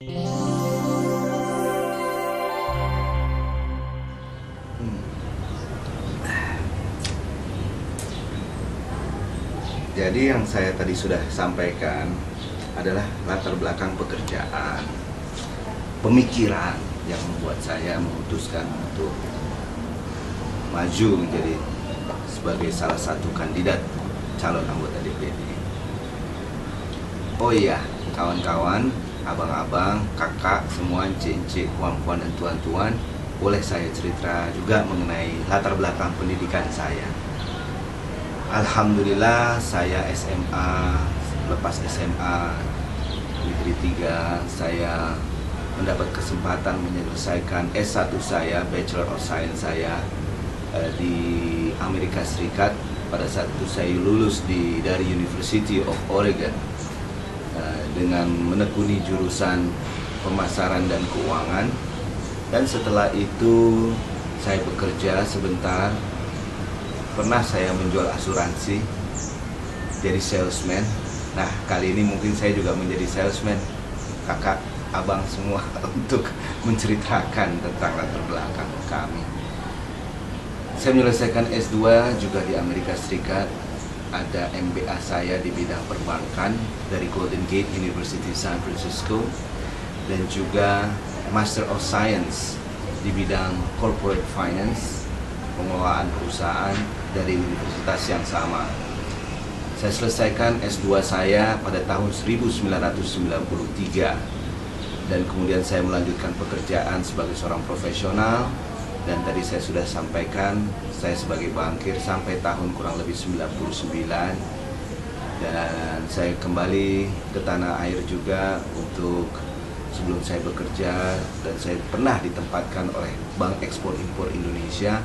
Jadi yang saya tadi sudah sampaikan adalah latar belakang pekerjaan, pemikiran yang membuat saya memutuskan untuk maju menjadi sebagai salah satu kandidat calon anggota DPD. Oh iya, kawan-kawan, abang-abang, kakak, semua, encik-encik, puan-puan dan tuan-tuan, boleh saya cerita juga mengenai latar belakang pendidikan saya. Alhamdulillah saya SMA, lepas SMA Negeri 3, saya mendapat kesempatan menyelesaikan S1 saya, Bachelor of Science saya di Amerika Serikat. Pada saat itu saya lulus dari University of Oregon dengan menekuni jurusan pemasaran dan keuangan. Dan setelah itu saya bekerja sebentar. Pernah saya menjual asuransi, jadi salesman. Nah, kali ini mungkin saya juga menjadi salesman, kakak, abang semua, untuk menceritakan tentang latar belakang kami. Saya menyelesaikan S2 juga di Amerika Serikat. Ada MBA saya di bidang perbankan dari Golden Gate University San Francisco, dan juga Master of Science di bidang Corporate Finance, pengelolaan perusahaan, dari universitas yang sama. Saya selesaikan S2 saya pada tahun 1993, dan kemudian saya melanjutkan pekerjaan sebagai seorang profesional. Dan tadi saya sudah sampaikan, saya sebagai bankir sampai tahun kurang lebih 99, dan saya kembali ke tanah air juga untuk sebelum saya bekerja, dan saya pernah ditempatkan oleh Bank Ekspor Impor Indonesia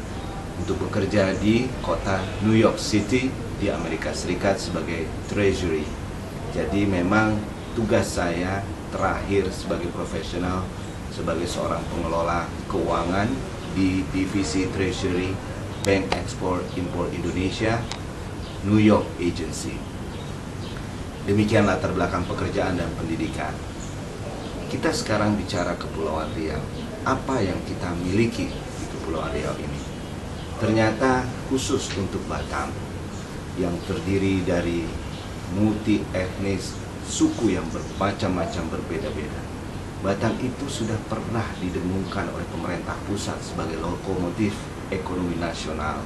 untuk bekerja di kota New York City di Amerika Serikat sebagai treasury. Jadi memang tugas saya terakhir sebagai profesional sebagai seorang pengelola keuangan di divisi treasury Bank Ekspor Impor Indonesia New York Agency. Demikian latar belakang pekerjaan dan pendidikan. Kita sekarang bicara Kepulauan Riau. Apa yang kita miliki di Kepulauan Riau ini? Ternyata khusus untuk Batam yang terdiri dari multi etnis, suku yang bermacam-macam berbeda-beda. Batam itu sudah pernah didengungkan oleh pemerintah pusat sebagai lokomotif ekonomi nasional.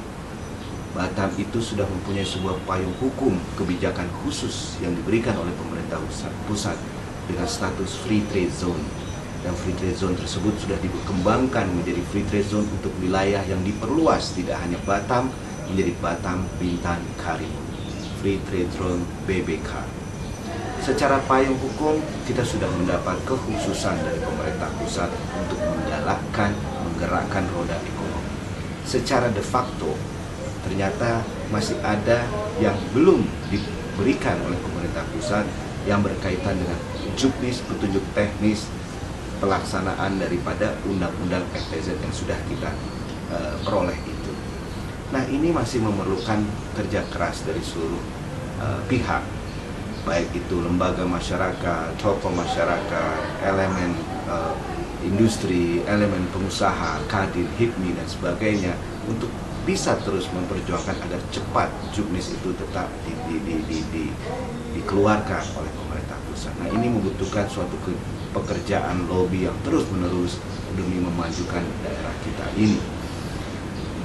Batam itu sudah mempunyai sebuah payung hukum kebijakan khusus yang diberikan oleh pemerintah pusat dengan status free trade zone. Dan free trade zone tersebut sudah dikembangkan menjadi free trade zone untuk wilayah yang diperluas, tidak hanya Batam, menjadi Batam, Bintan, Karimun. Free trade zone BBK. Secara payung hukum, kita sudah mendapat kekhususan dari pemerintah pusat untuk menggerakkan roda ekonomi. Secara de facto, ternyata masih ada yang belum diberikan oleh pemerintah pusat yang berkaitan dengan juknis, petunjuk teknis, pelaksanaan daripada undang-undang FTZ yang sudah kita peroleh itu. Nah, ini masih memerlukan kerja keras dari seluruh pihak, baik itu lembaga masyarakat, tokoh masyarakat, elemen industri, elemen pengusaha, Kadin, HIPMI dan sebagainya, untuk bisa terus memperjuangkan agar cepat juknis itu tetap dikeluarkan oleh pemerintah pusat. Nah, ini membutuhkan suatu pekerjaan lobby yang terus-menerus demi memajukan daerah kita ini.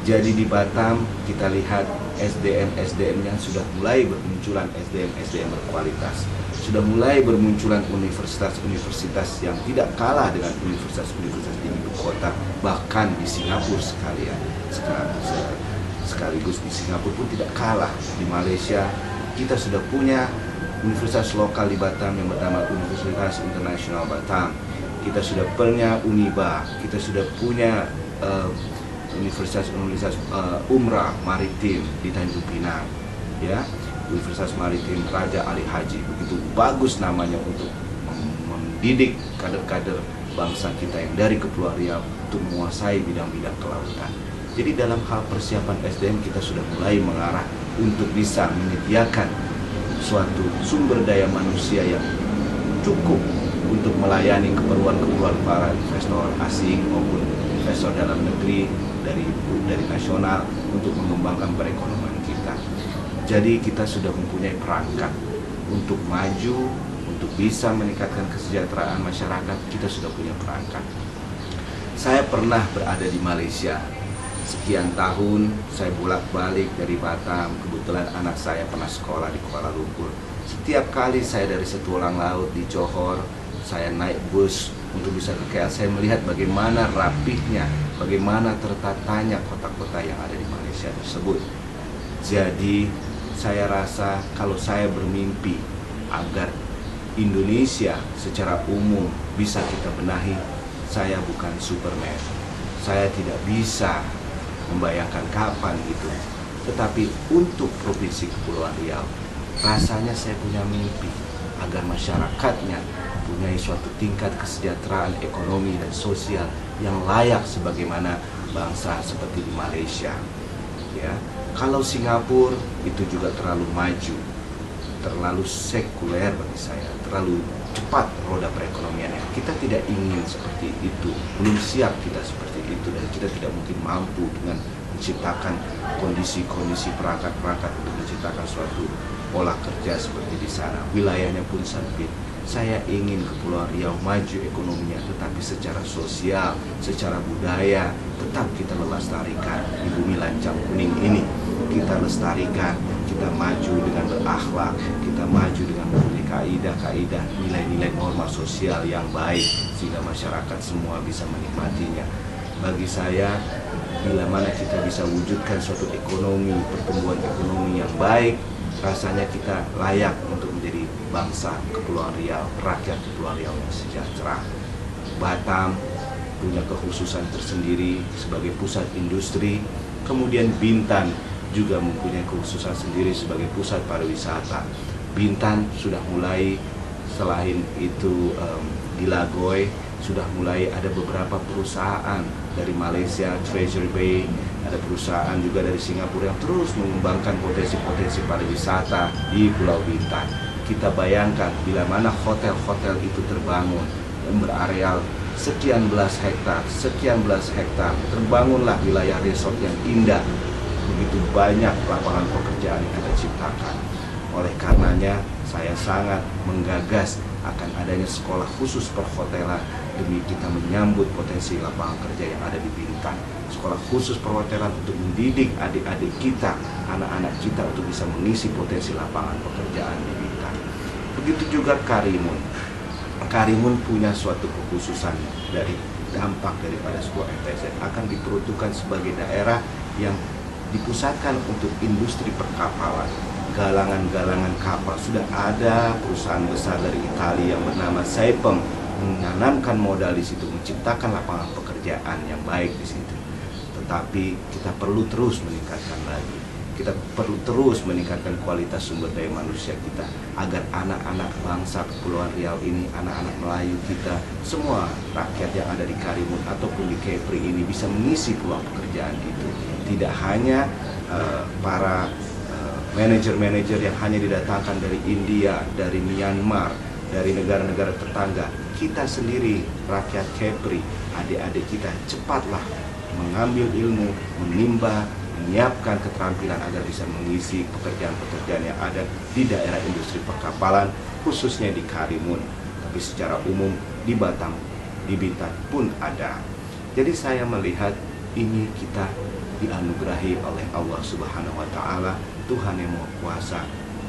Jadi di Batam kita lihat SDM-nya sudah mulai bermunculan, SDM berkualitas. Sudah mulai bermunculan universitas-universitas yang tidak kalah dengan universitas-universitas di ibu kota, bahkan di Singapura sekaligus di Singapura pun tidak kalah. Di Malaysia kita sudah punya universitas lokal di Batam yang bernama Universitas Internasional Batam. Kita sudah punya Uniba, kita sudah punya Universitas Umrah Maritim di Tanjung Pinang, ya, Universitas Maritim Raja Ali Haji. Begitu bagus namanya untuk mendidik kader-kader bangsa kita yang dari Kepulauan Riau untuk menguasai bidang-bidang kelautan. Jadi dalam hal persiapan SDM kita sudah mulai mengarah untuk bisa menyediakan suatu sumber daya manusia yang cukup untuk melayani keperluan-keperluan para investor asing maupun investor dalam negeri dari nasional untuk mengembangkan perekonomian kita. Jadi kita sudah mempunyai perangkat untuk maju, untuk bisa meningkatkan kesejahteraan masyarakat. Kita sudah punya perangkat. Saya pernah berada di Malaysia sekian tahun, saya bolak-balik dari Batam. Kebetulan anak saya pernah sekolah di Kuala Lumpur. Setiap kali saya dari Setulang Laut di Johor, saya naik bus untuk bisa ke KL, saya melihat bagaimana rapihnya, bagaimana tertatanya kota-kota yang ada di Malaysia tersebut. Jadi saya rasa kalau saya bermimpi agar Indonesia secara umum bisa kita benahi, saya bukan Superman. Saya tidak bisa membayangkan kapan itu. Tetapi untuk Provinsi Kepulauan Riau, rasanya saya punya mimpi agar masyarakatnya mempunyai suatu tingkat kesejahteraan ekonomi dan sosial yang layak sebagaimana bangsa seperti di Malaysia. Ya, kalau Singapura itu juga terlalu maju, terlalu sekuler bagi saya, terlalu cepat roda perekonomiannya. Kita tidak ingin seperti itu, belum siap kita seperti itu, dan kita tidak mungkin mampu dengan menciptakan kondisi-kondisi perangkat-perangkat untuk menciptakan suatu pola kerja seperti di sana. Wilayahnya pun sempit. Saya ingin Kepulauan Riau maju ekonominya, tetapi secara sosial, secara budaya tetap kita lestarikan di bumi lancang kuning ini. Kita lestarikan, kita maju dengan berakhlak, kita maju dengan mempunyai kaidah-kaidah, nilai-nilai norma sosial yang baik sehingga masyarakat semua bisa menikmatinya. Bagi saya, bila mana kita bisa wujudkan suatu ekonomi, pertumbuhan ekonomi yang baik, rasanya kita layak untuk menjadi bangsa Kepulauan Riau, rakyat Kepulauan Riau yang sejahtera. Batam punya kekhususan tersendiri sebagai pusat industri, kemudian Bintan juga mempunyai kekhususan sendiri sebagai pusat pariwisata. Bintan sudah mulai, selain itu di Lagoy sudah mulai ada beberapa perusahaan dari Malaysia, Treasure Bay, ada perusahaan juga dari Singapura yang terus mengembangkan potensi-potensi pariwisata di Pulau Bintan. Kita bayangkan bila mana hotel-hotel itu terbangun dan berareal sekian belas hektar, terbangunlah wilayah resort yang indah. Begitu banyak lapangan pekerjaan yang kita ciptakan. Oleh karenanya, saya sangat menggagas akan adanya sekolah khusus perhotelan demi kita menyambut potensi lapangan kerja yang ada di Bintan. Sekolah khusus perhotelan untuk mendidik adik-adik kita, anak-anak kita untuk bisa mengisi potensi lapangan pekerjaan di Bintan. Begitu juga Karimun. Karimun punya suatu kekhususan dari dampak daripada sebuah FTZ akan diperuntukkan sebagai daerah yang dipusatkan untuk industri perkapalan, galangan-galangan kapal. Sudah ada perusahaan besar dari Italia yang bernama Saipem menanamkan modal di situ, menciptakan lapangan pekerjaan yang baik di situ. Tetapi kita perlu terus meningkatkan lagi. Kita perlu terus meningkatkan kualitas sumber daya manusia kita agar anak-anak bangsa Kepulauan Riau ini, anak-anak Melayu kita, semua rakyat yang ada di Karimun ataupun di Kepri ini bisa mengisi peluang pekerjaan itu. Tidak hanya para manajer-manajer yang hanya didatangkan dari India, dari Myanmar, dari negara-negara tetangga. Kita sendiri, rakyat Kepri, adik-adik kita, cepatlah mengambil ilmu, menimba, menyiapkan keterampilan agar bisa mengisi pekerjaan-pekerjaan yang ada di daerah industri perkapalan, khususnya di Karimun. Tapi secara umum di Batam, di Bintan pun ada. Jadi saya melihat ini kita dianugerahi oleh Allah Subhanahu wa Ta'ala, Tuhan yang Maha Kuasa.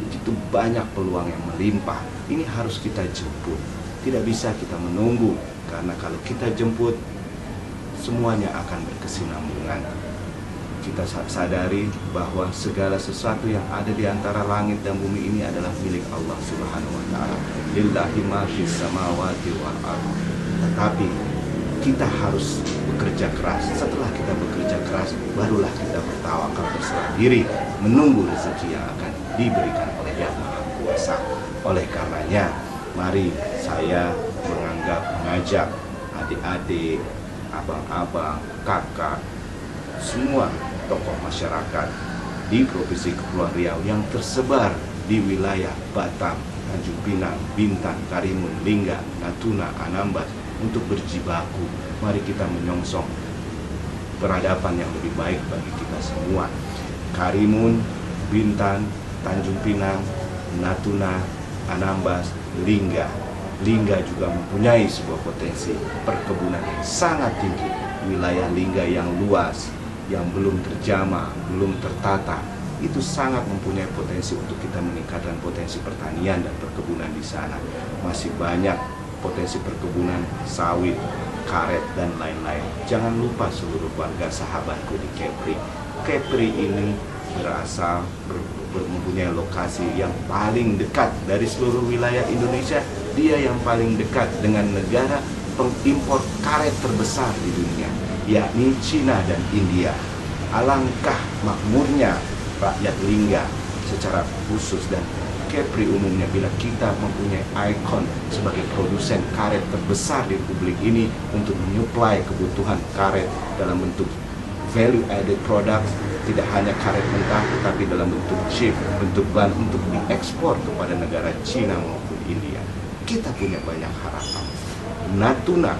Begitu banyak peluang yang melimpah. Ini harus kita jemput. Tidak bisa kita menunggu, karena kalau kita jemput, semuanya akan berkesinambungan. Kita sadari bahwa segala sesuatu yang ada di antara langit dan bumi ini adalah milik Allah Subhanahu wa Ta'ala. Lillahi ma fis samawati wal ardh. Tetapi kita harus bekerja keras. Setelah kita bekerja keras, barulah kita bertawakal, berserah diri, menunggu rezeki yang akan diberikan oleh Yang Maha Kuasa. Oleh karenanya, mari saya mengajak adik-adik, abang-abang, kakak, semua tokoh masyarakat di Provinsi Kepulauan Riau yang tersebar di wilayah Batam, Tanjung Pinang, Bintan, Karimun, Lingga, Natuna, Anambas untuk berjibaku. Mari kita menyongsong peradaban yang lebih baik bagi kita semua. Karimun, Bintan, Tanjung Pinang, Natuna, Anambas, Lingga. Lingga juga mempunyai sebuah potensi perkebunan yang sangat tinggi. Wilayah Lingga yang luas, yang belum terjamah, belum tertata, itu sangat mempunyai potensi untuk kita meningkatkan potensi pertanian dan perkebunan di sana. Masih banyak potensi perkebunan sawit, karet, dan lain-lain. Jangan lupa seluruh warga sahabatku di Kepri. Kepri ini berasal mempunyai lokasi yang paling dekat dari seluruh wilayah Indonesia. Dia yang paling dekat dengan negara pengimpor karet terbesar di dunia, yakni Cina dan India. Alangkah makmurnya rakyat Lingga secara khusus dan Kepri umumnya bila kita mempunyai ikon sebagai produsen karet terbesar di Republik ini untuk menyuplai kebutuhan karet dalam bentuk value added products, tidak hanya karet mentah tetapi dalam bentuk chip, bentuk ban untuk diekspor kepada negara Cina maupun India. Kita punya banyak harapan. Natuna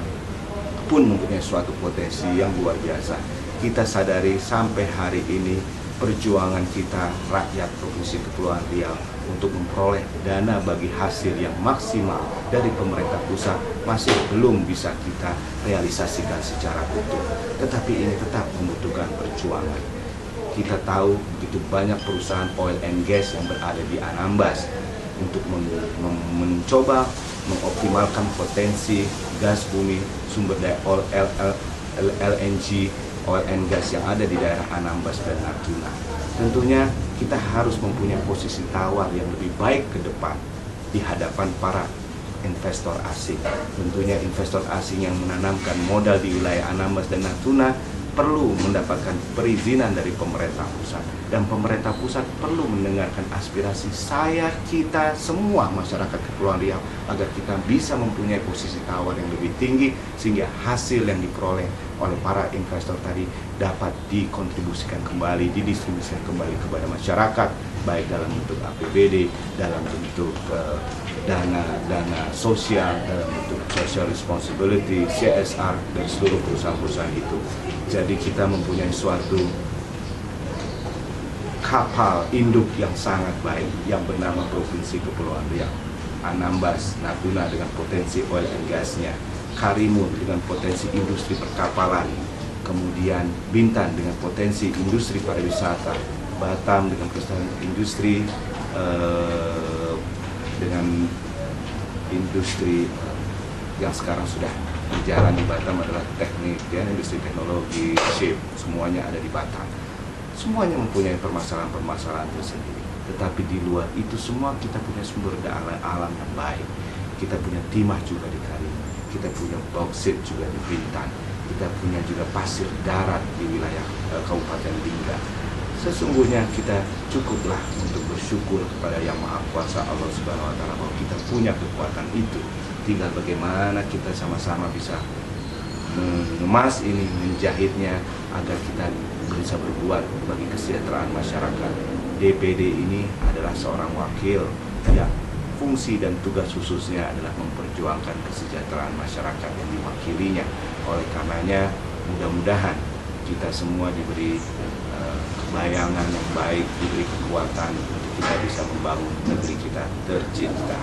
pun mempunyai suatu potensi yang luar biasa. Kita sadari sampai hari ini perjuangan kita rakyat Provinsi Kepulauan Riau untuk memperoleh dana bagi hasil yang maksimal dari pemerintah pusat masih belum bisa kita realisasikan secara utuh. Tetapi ini tetap membutuhkan perjuangan. Kita tahu begitu banyak perusahaan oil and gas yang berada di Anambas untuk mencoba mengoptimalkan potensi gas bumi, sumber daya LNG, oil and gas yang ada di daerah Anambas dan Natuna. Tentunya kita harus mempunyai posisi tawar yang lebih baik ke depan di hadapan para investor asing. Tentunya investor asing yang menanamkan modal di wilayah Anambas dan Natuna perlu mendapatkan perizinan dari pemerintah pusat, dan pemerintah pusat perlu mendengarkan aspirasi kita semua masyarakat Kepulauan Riau agar kita bisa mempunyai posisi tawar yang lebih tinggi sehingga hasil yang diperoleh oleh para investor tadi dapat dikontribusikan kembali, didistribusikan kembali kepada masyarakat, baik dalam bentuk APBD, dalam bentuk dana sosial, dalam bentuk social responsibility, CSR dari seluruh perusahaan-perusahaan itu. Jadi kita mempunyai suatu kapal induk yang sangat baik yang bernama Provinsi Kepulauan Riau. Anambas, Natuna dengan potensi oil and gasnya, Karimun dengan potensi industri perkapalan, kemudian Bintan dengan potensi industri pariwisata, Batam dengan industri dengan industri yang sekarang sudah berjalan di Batam adalah teknik, ya, industri teknologi, chip, semuanya ada di Batam. Semuanya mempunyai permasalahan-permasalahan tersendiri. Tetapi di luar itu semua kita punya sumber daya alam yang baik. Kita punya timah juga di Karimun, kita punya bauksit juga di Bintan, kita punya juga pasir darat di wilayah Kabupaten Lingga. Sesungguhnya kita cukuplah untuk bersyukur kepada Yang Maha Kuasa Allah Subhanahu wa Ta'ala bahwa kita punya kekuatan itu. Tinggal bagaimana kita sama-sama bisa mengemas ini, menjahitnya agar kita bisa berbuat bagi kesejahteraan masyarakat. DPD ini adalah seorang wakil yang fungsi dan tugas khususnya adalah memperjuangkan kesejahteraan masyarakat yang diwakilinya. Oleh karenanya, mudah-mudahan kita semua diberi bayangan yang baik, diberi kekuatan untuk kita bisa membangun negeri kita tercinta.